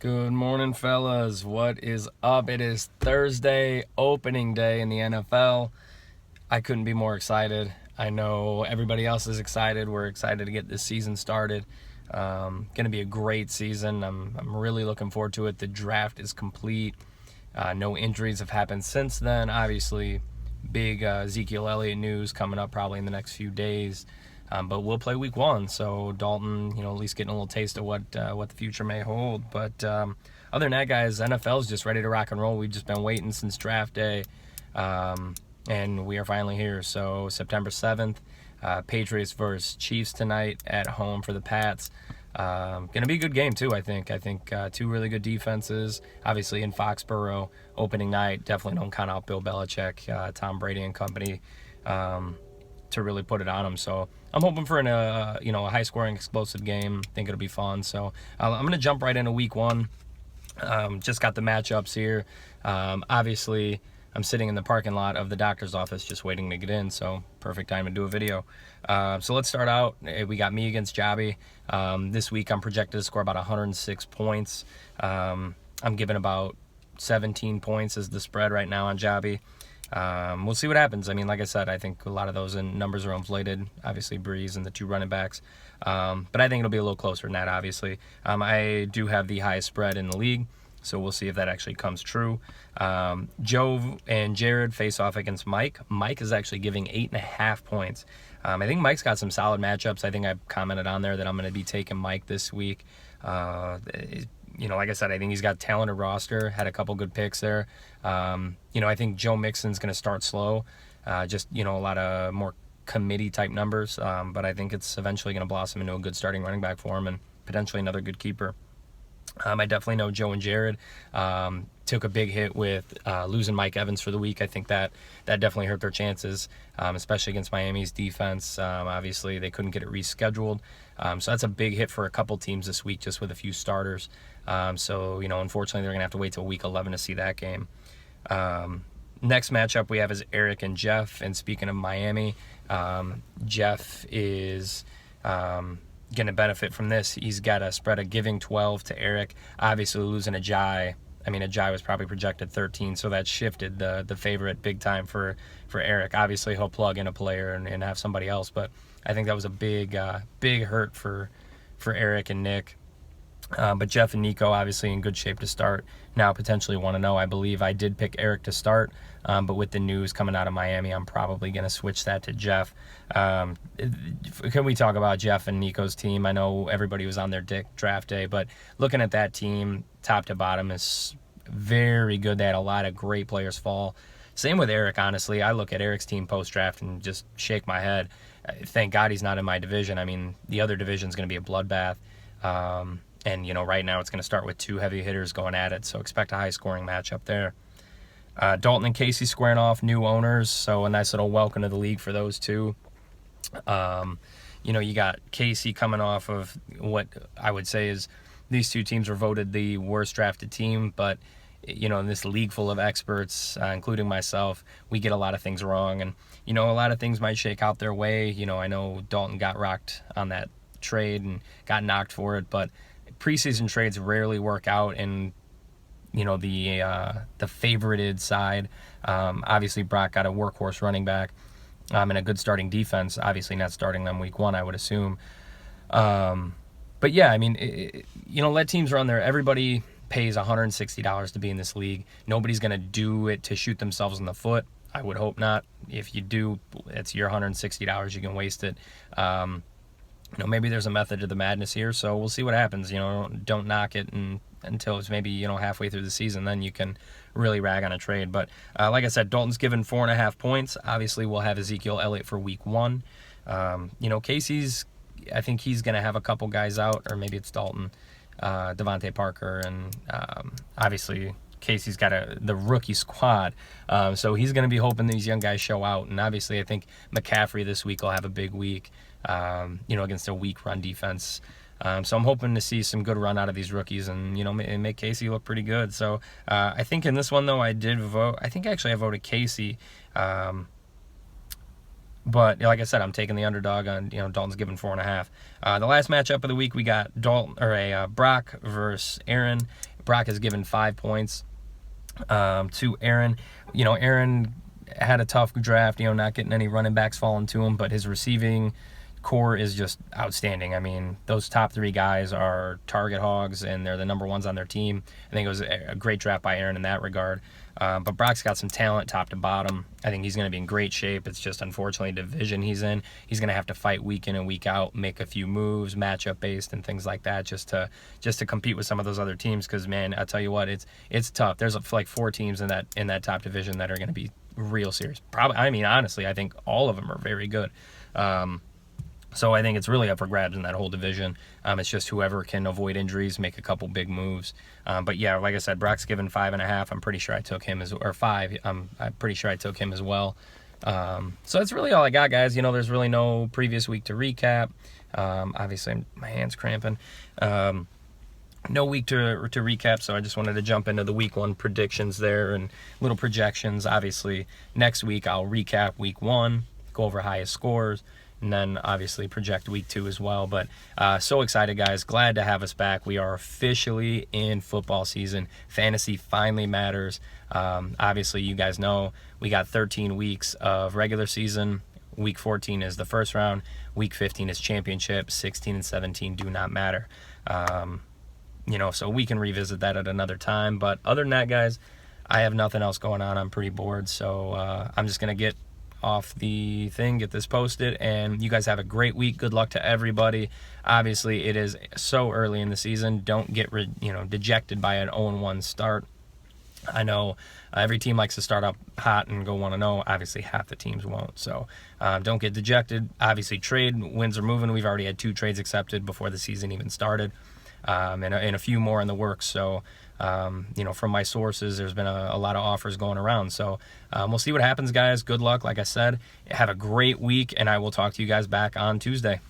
Good morning, fellas. What is up? It is Thursday, opening day in the NFL. I couldn't be more excited. I know everybody else is excited. We're excited to get this season started. Going to be a great season. I'm really looking forward to it. The draft is complete. No injuries have happened since then. Obviously, big Ezekiel Elliott news coming up probably in the next few days. But we'll play week one, so Dalton, at least getting a little taste of what the future may hold. But other than that, guys, NFL's just ready to rock and roll. We've just been waiting since draft day, and we are finally here. So September 7th, Patriots versus Chiefs tonight at home for the Pats. Gonna be a good game too. I think two really good defenses. Obviously in Foxborough, opening night. Definitely don't count out Bill Belichick, Tom Brady and company. To really put it on them. So I'm hoping for a high-scoring, explosive game. I think it'll be fun. So I'm going to jump right into week one. Just got the matchups here. Obviously, I'm sitting in the parking lot of the doctor's office just waiting to get in, so perfect time to do a video. So let's start out. We got me against Jobby. This week I'm projected to score about 106 points. I'm giving about 17 points as the spread right now on Jobby. We'll see what happens. I mean, like I said, I think a lot of those numbers are inflated. Obviously, Breeze and the two running backs. But I think it'll be a little closer than that, obviously. I do have the highest spread in the league, so we'll see if that actually comes true. Joe and Jared face off against Mike. Mike is actually giving 8.5 points. I think Mike's got some solid matchups. I think I commented on there that I'm going to be taking Mike this week. Like I said, I think he's got a talented roster, had a couple good picks there. I think Joe Mixon's going to start slow, a lot of more committee type numbers, but I think it's eventually going to blossom into a good starting running back for him and potentially another good keeper. I definitely know Joe and Jared took a big hit with losing Mike Evans for the week. I think that definitely hurt their chances, especially against Miami's defense. Obviously, they couldn't get it rescheduled. So that's a big hit for a couple teams this week just with a few starters. Unfortunately, they're going to have to wait till week 11 to see that game. Next matchup we have is Eric and Jeff. And speaking of Miami, Jeff is going to benefit from this. He's got a spread of giving 12 to Eric. Obviously, losing Ajay. I mean, Ajay was probably projected 13, so that shifted the favorite big time for Eric. Obviously, he'll plug in a player and have somebody else, but I think that was a big hurt for Eric and Nick. But Jeff and Nico obviously in good shape to start. Now potentially 1-0. I believe I did pick Eric to start, but with the news coming out of Miami, I'm probably going to switch that to Jeff. Can we talk about Jeff and Nico's team? I know everybody was on their draft day, but looking at that team, top to bottom, is very good. They had a lot of great players fall. Same with Eric, honestly. I look at Eric's team post-draft and just shake my head. Thank God he's not in my division. I mean, the other division is going to be a bloodbath. Right now it's going to start with two heavy hitters going at it, so expect a high-scoring matchup there. Dalton and Casey squaring off, new owners, so a nice little welcome to the league for those two. You got Casey coming off of what I would say is these two teams were voted the worst drafted team, but in this league full of experts, including myself, we get a lot of things wrong, and a lot of things might shake out their way. I know Dalton got rocked on that trade and got knocked for it, but preseason trades rarely work out in the favorited side. Obviously Brock got a workhorse running back and a good starting defense, obviously not starting them week one, I would assume. But yeah, I mean, let teams run there. Everybody pays $160 to be in this league. Nobody's going to do it to shoot themselves in the foot. I would hope not. If you do, it's your $160. You can waste it. Maybe there's a method to the madness here, so we'll see what happens. Don't knock it until it's maybe, halfway through the season. Then you can really rag on a trade. But like I said, Dalton's given 4.5 points. Obviously, we'll have Ezekiel Elliott for week one. Casey's, I think he's going to have a couple guys out, or maybe it's Dalton, Devontae Parker, and obviously Casey's got the rookie squad. So he's going to be hoping these young guys show out. And obviously, I think McCaffrey this week will have a big week. Against a weak run defense. So I'm hoping to see some good run out of these rookies and, make Casey look pretty good. So I think in this one, though, I voted Casey. But like I said, I'm taking the underdog on, Dalton's given 4.5. The last matchup of the week, we got Brock versus Aaron. Brock has given 5 points to Aaron. Aaron had a tough draft, not getting any running backs falling to him, but his receiving core is just outstanding. I mean, those top 3 guys are target hogs, and they're the number ones on their team. I think it was a great draft by Aaron in that regard. But Brock's got some talent top to bottom. I think he's going to be in great shape. It's just unfortunately division he's in. He's going to have to fight week in and week out, make a few moves, matchup based and things like that, just to compete with some of those other teams. Because man, I tell you what, it's tough. There's like 4 teams in that top division that are going to be real serious. Probably, I mean, honestly, I think all of them are very good. So I think it's really up for grabs in that whole division. It's just whoever can avoid injuries, make a couple big moves. But yeah, like I said, Brock's given 5.5. I'm pretty sure I took him or 5. I'm pretty sure I took him as well. So that's really all I got, guys. There's really no previous week to recap. Obviously, my hand's cramping. No week to recap, so I just wanted to jump into the week 1 predictions there and little projections. Obviously, next week I'll recap week 1, go over highest scores, and then obviously project week 2 as well. But so excited, guys. Glad to have us back. We are officially in football season. Fantasy finally matters. Obviously, you guys know we got 13 weeks of regular season. Week 14 is the first round. Week 15 is championship. 16 and 17 do not matter. So we can revisit that at another time. But other than that, guys, I have nothing else going on. I'm pretty bored. So I'm just going to get off the thing, get this posted, and you guys have a great week. Good luck to everybody. Obviously, it is so early in the season. Don't get dejected by an 0-1 start. I know every team likes to start up hot and go 1-0. Obviously, half the teams won't. So don't get dejected. Obviously, trade wins are moving. We've already had 2 trades accepted before the season even started, and a few more in the works. So from my sources, there's been a lot of offers going around. So we'll see what happens, guys. Good luck. Like I said, have a great week, and I will talk to you guys back on Tuesday.